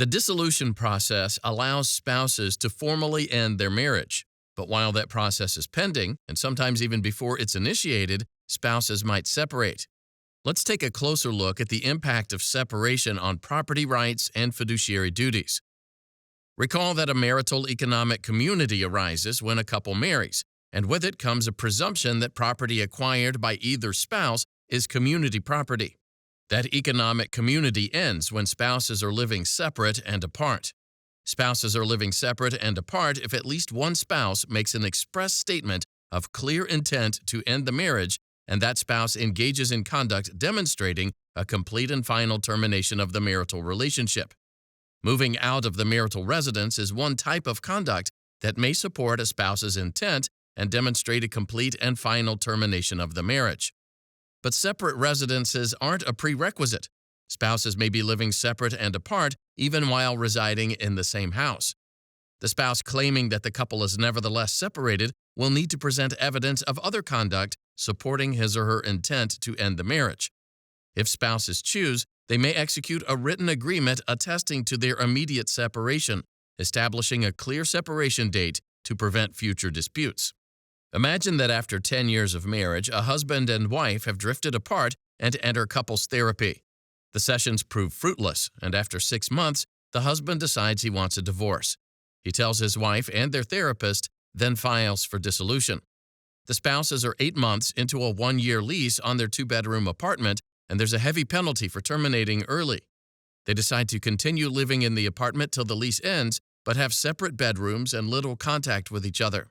The dissolution process allows spouses to formally end their marriage. But while that process is pending, and sometimes even before it's initiated, spouses might separate. Let's take a closer look at the impact of separation on property rights and fiduciary duties. Recall that a marital economic community arises when a couple marries, and with it comes a presumption that property acquired by either spouse is community property. That economic community ends when spouses are living separate and apart. Spouses are living separate and apart if at least one spouse makes an express statement of clear intent to end the marriage and that spouse engages in conduct demonstrating a complete and final termination of the marital relationship. Moving out of the marital residence is one type of conduct that may support a spouse's intent and demonstrate a complete and final termination of the marriage. But separate residences aren't a prerequisite. Spouses may be living separate and apart even while residing in the same house. The spouse claiming that the couple is nevertheless separated will need to present evidence of other conduct supporting his or her intent to end the marriage. If spouses choose, they may execute a written agreement attesting to their immediate separation, establishing a clear separation date to prevent future disputes. Imagine that after 10 years of marriage, a husband and wife have drifted apart and enter couples therapy. The sessions prove fruitless, and after 6 months, the husband decides he wants a divorce. He tells his wife and their therapist, then files for dissolution. The spouses are 8 months into a 1-year lease on their 2-bedroom apartment, and there's a heavy penalty for terminating early. They decide to continue living in the apartment till the lease ends, but have separate bedrooms and little contact with each other.